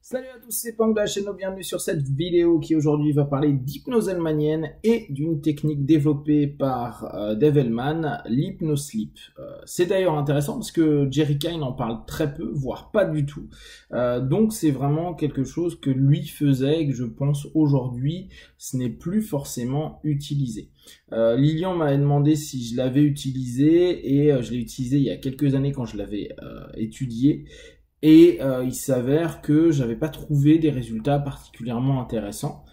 Salut à tous, c'est Pang de la chaîne, bienvenue sur cette vidéo qui aujourd'hui va parler d'hypnose hellmanienne et d'une technique développée par Dave Hellman, l'hypnosleep. C'est d'ailleurs intéressant parce que Jerry Kane en parle très peu, voire pas du tout. Donc c'est vraiment quelque chose que lui faisait et que je pense aujourd'hui ce n'est plus forcément utilisé. Lilian m'avait demandé si je l'avais utilisé et je l'ai utilisé il y a quelques années quand je l'avais étudié. Et il s'avère que j'avais pas trouvé des résultats particulièrement intéressants,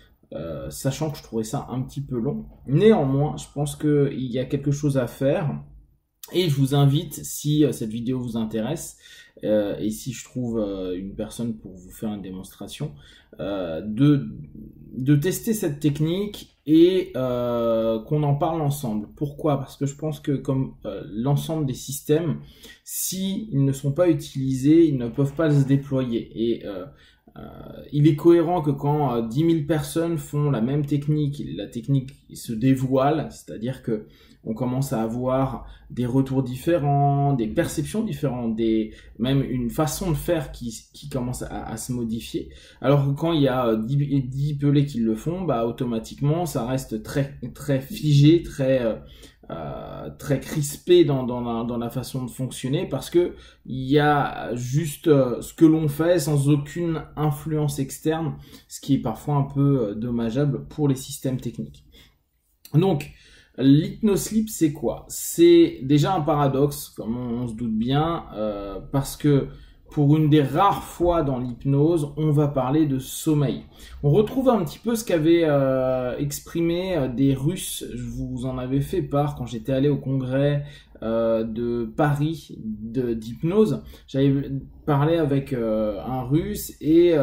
sachant que je trouvais ça un petit peu long. Néanmoins, je pense qu'il y a quelque chose à faire. Et je vous invite, si cette vidéo vous intéresse, et si je trouve une personne pour vous faire une démonstration, de tester cette technique et qu'on en parle ensemble. Pourquoi? Parce que je pense que comme l'ensemble des systèmes, s'ils ne sont pas utilisés, ils ne peuvent pas se déployer. Et il est cohérent que quand 10 000 personnes font la même technique, la technique se dévoile, c'est-à-dire que on commence à avoir des retours différents, des perceptions différentes, même une façon de faire qui commence à se modifier. Alors que quand il y a 10 pelés qui le font, bah automatiquement ça reste très figé, très crispé dans la façon de fonctionner, parce que il y a juste ce que l'on fait sans aucune influence externe, ce qui est parfois un peu dommageable pour les systèmes techniques. Donc l'hypnosleep, c'est quoi? C'est déjà un paradoxe, comme on se doute bien, parce que pour une des rares fois dans l'hypnose, on va parler de sommeil. On retrouve un petit peu ce qu'avaient exprimé des Russes. Je vous en avais fait part quand j'étais allé au congrès de Paris d'hypnose. J'avais parlé avec un Russe et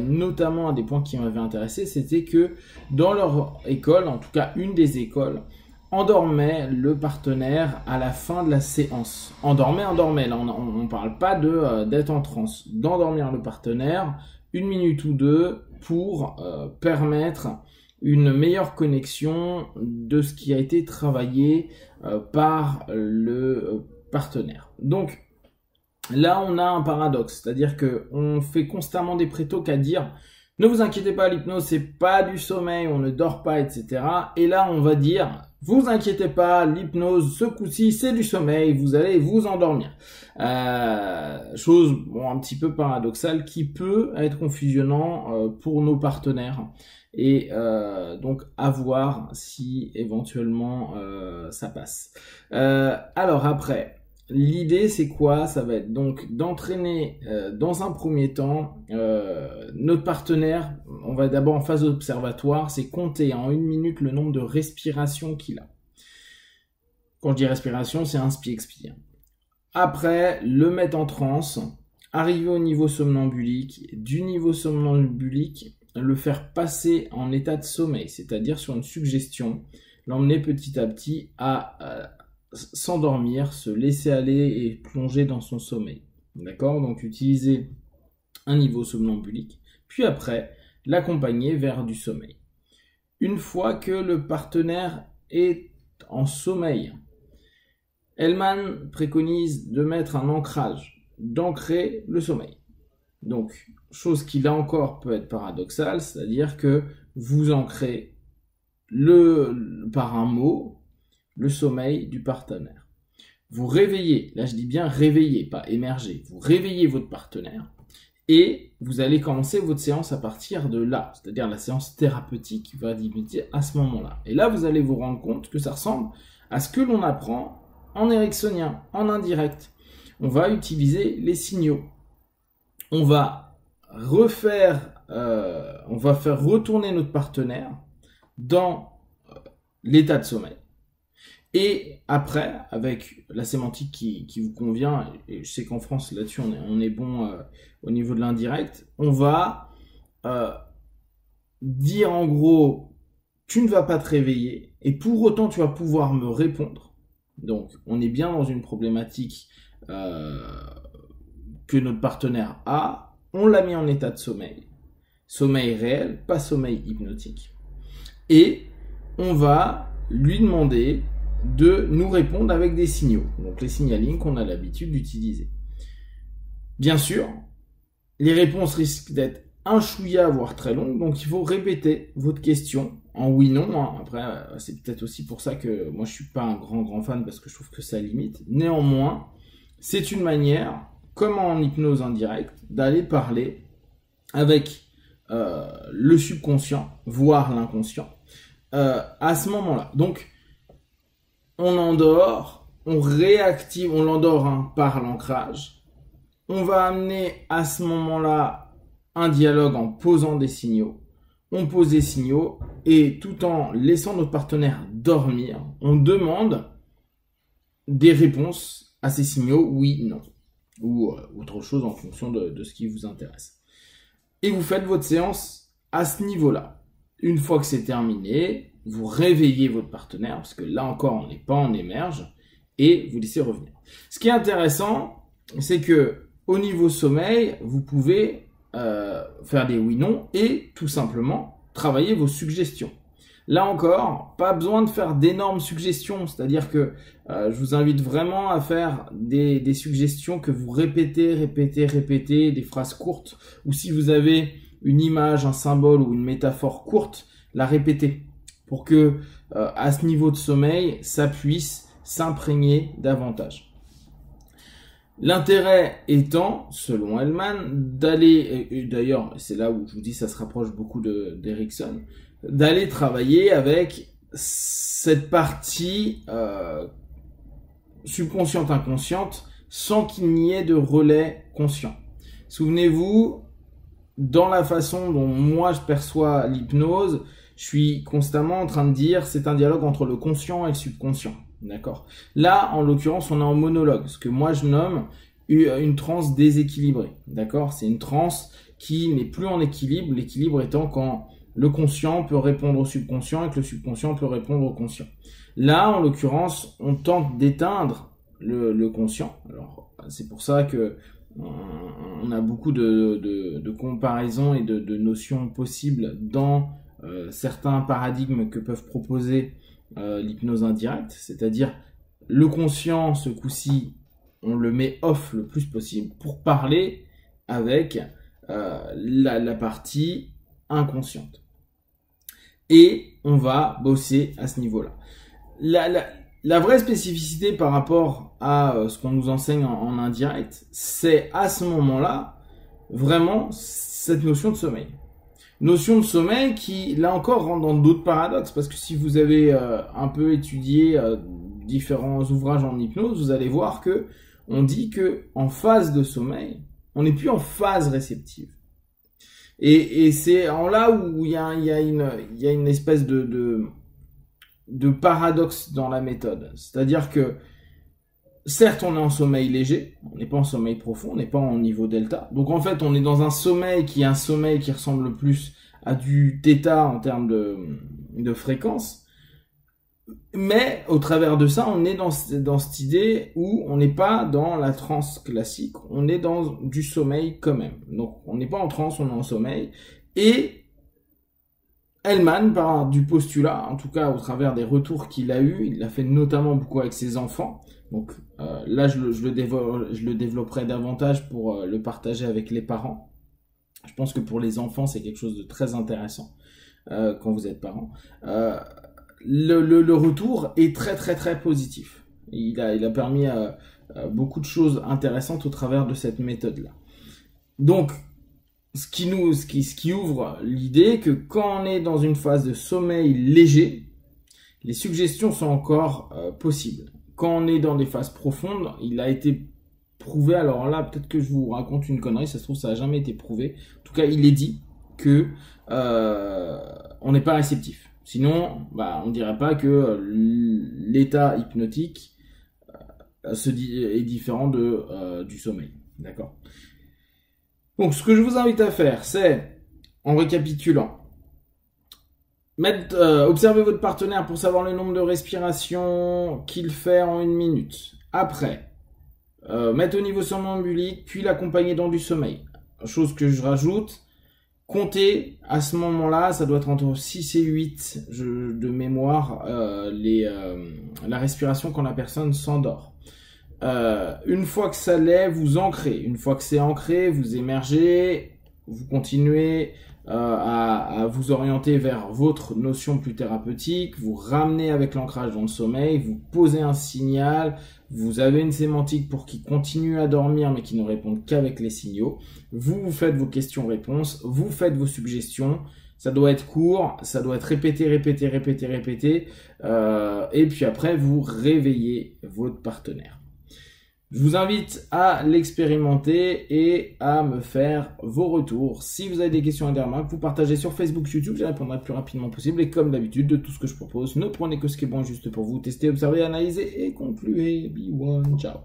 notamment un des points qui m'avait intéressé, c'était que dans leur école, en tout cas une des écoles, endormait le partenaire à la fin de la séance. Endormait, là on parle pas d'être en transe, d'endormir le partenaire 1 minute ou deux pour permettre une meilleure connexion de ce qui a été travaillé par le partenaire. Donc là on a un paradoxe, c'est-à-dire que on fait constamment des prétoques à dire ne vous inquiétez pas, l'hypnose c'est pas du sommeil, on ne dort pas, etc. Et là on va dire vous inquiétez pas, l'hypnose ce coup-ci c'est du sommeil, vous allez vous endormir. Chose un petit peu paradoxale qui peut être confusionnant pour nos partenaires. Et donc à voir si éventuellement ça passe. Alors après, l'idée c'est quoi? Ça va être donc d'entraîner dans un premier temps notre partenaire. On va d'abord en phase observatoire, c'est compter en 1 minute le nombre de respirations qu'il a. Quand je dis respiration, c'est inspire-expire. Après, le mettre en transe, arriver au niveau somnambulique, du niveau somnambulique, le faire passer en état de sommeil, c'est-à-dire sur une suggestion, l'emmener petit à petit à s'endormir, se laisser aller et plonger dans son sommeil. D'accord? Donc utiliser un niveau somnambulique, puis après l'accompagner vers du sommeil. Une fois que le partenaire est en sommeil, Hellman préconise de mettre un ancrage, d'ancrer le sommeil. Donc, chose qui là encore peut être paradoxale, c'est-à-dire que vous ancrez par un mot le sommeil du partenaire. Vous réveillez, là je dis bien réveiller, pas émerger, vous réveillez votre partenaire et vous allez commencer votre séance à partir de là, c'est-à-dire la séance thérapeutique va débuter à ce moment-là. Et là vous allez vous rendre compte que ça ressemble à ce que l'on apprend en ericksonien, en indirect. On va utiliser les signaux. On va faire retourner notre partenaire dans l'état de sommeil. Et après, avec la sémantique qui vous convient, et je sais qu'en France là-dessus on est bon au niveau de l'indirect, on va dire en gros tu ne vas pas te réveiller et pour autant tu vas pouvoir me répondre. Donc on est bien dans une problématique que notre partenaire a, on l'a mis en état de sommeil. Sommeil réel, pas sommeil hypnotique. Et on va lui demander de nous répondre avec des signaux. Donc les signalings qu'on a l'habitude d'utiliser. Bien sûr, les réponses risquent d'être un chouïa, voire très longues, donc il faut répéter votre question en oui-non. Hein. Après, c'est peut-être aussi pour ça que moi je suis pas un grand fan, parce que je trouve que ça limite. Néanmoins, c'est une manière, comme en hypnose indirecte, d'aller parler avec le subconscient, voire l'inconscient, à ce moment-là. Donc, on endort, on réactive, on l'endort par l'ancrage. On va amener à ce moment-là un dialogue en posant des signaux. On pose des signaux et tout en laissant notre partenaire dormir, on demande des réponses à ces signaux, oui, non, ou autre chose en fonction de ce qui vous intéresse. Et vous faites votre séance à ce niveau-là. Une fois que c'est terminé, vous réveillez votre partenaire, parce que là encore, on n'est pas en émerge, et vous laissez revenir. Ce qui est intéressant, c'est que au niveau sommeil, vous pouvez faire des oui-non et tout simplement travailler vos suggestions. Là encore, pas besoin de faire d'énormes suggestions, c'est-à-dire que je vous invite vraiment à faire des suggestions que vous répétez, des phrases courtes, ou si vous avez une image, un symbole ou une métaphore courte, la répétez pour que à ce niveau de sommeil, ça puisse s'imprégner davantage. L'intérêt étant, selon Hellman, d'aller, et d'ailleurs c'est là où je vous dis ça se rapproche beaucoup d'Erikson, d'aller travailler avec cette partie subconsciente inconsciente sans qu'il n'y ait de relais conscient. Souvenez-vous, dans la façon dont moi je perçois l'hypnose, je suis constamment en train de dire c'est un dialogue entre le conscient et le subconscient. D'accord. Là, en l'occurrence, on est en monologue, ce que moi je nomme une transe déséquilibrée. D'accord. C'est une transe qui n'est plus en équilibre, l'équilibre étant quand le conscient peut répondre au subconscient et que le subconscient peut répondre au conscient. Là, en l'occurrence, on tente d'éteindre le conscient. Alors, c'est pour ça que on a beaucoup de comparaisons et de notions possibles dans certains paradigmes que peuvent proposer l'hypnose indirecte, c'est-à-dire le conscient, ce coup-ci, on le met off le plus possible pour parler avec la partie inconsciente. Et on va bosser à ce niveau-là. La vraie spécificité par rapport à ce qu'on nous enseigne en indirect, c'est à ce moment-là, vraiment, cette notion de sommeil. Notion de sommeil qui, là encore, rentre dans d'autres paradoxes, parce que si vous avez un peu étudié différents ouvrages en hypnose, vous allez voir que on dit que en phase de sommeil, on n'est plus en phase réceptive. Et c'est en là où il y a une espèce de paradoxe dans la méthode. C'est-à-dire que, certes, on est en sommeil léger, on n'est pas en sommeil profond, on n'est pas en niveau delta. Donc en fait, on est dans un sommeil qui ressemble plus à du θ en termes de fréquence. Mais au travers de ça, on est dans cette idée où on n'est pas dans la transe classique, on est dans du sommeil quand même. Donc on n'est pas en transe, on est en sommeil. Et Hellman, par du postulat, en tout cas au travers des retours qu'il a eu, il l'a fait notamment beaucoup avec ses enfants. Donc là, je le développerai davantage pour le partager avec les parents. Je pense que pour les enfants, c'est quelque chose de très intéressant quand vous êtes parents. Le retour est très positif. Il a permis beaucoup de choses intéressantes au travers de cette méthode-là. Donc, ce qui ouvre l'idée que quand on est dans une phase de sommeil léger, les suggestions sont encore possibles. Quand on est dans des phases profondes, il a été prouvé, alors là, peut-être que je vous raconte une connerie, ça se trouve, ça n'a jamais été prouvé. En tout cas, il est dit que on n'est pas réceptif. Sinon, on dirait pas que l'état hypnotique est différent du sommeil. D'accord ? Donc, ce que je vous invite à faire, c'est, en récapitulant, observez votre partenaire pour savoir le nombre de respirations qu'il fait en 1 minute. Après, mettre au niveau somnambulique, puis l'accompagner dans du sommeil. Chose que je rajoute, comptez à ce moment-là, ça doit être entre 6 et 8 de mémoire, la respiration quand la personne s'endort. Une fois que ça l'est, vous ancrez. Une fois que c'est ancré, vous émergez, vous continuez à vous orienter vers votre notion plus thérapeutique, vous ramenez avec l'ancrage dans le sommeil, vous posez un signal, vous avez une sémantique pour qui continue à dormir mais qui ne répondent qu'avec les signaux, vous faites vos questions-réponses, vous faites vos suggestions, ça doit être court, ça doit être répété, et puis après vous réveillez votre partenaire. Je vous invite à l'expérimenter et à me faire vos retours. Si vous avez des questions à des remarques, vous partagez sur Facebook, YouTube, j'y répondrai le plus rapidement possible. Et comme d'habitude, de tout ce que je propose, ne prenez que ce qui est bon juste pour vous. Testez, observez, analysez et concluez. Be one, ciao.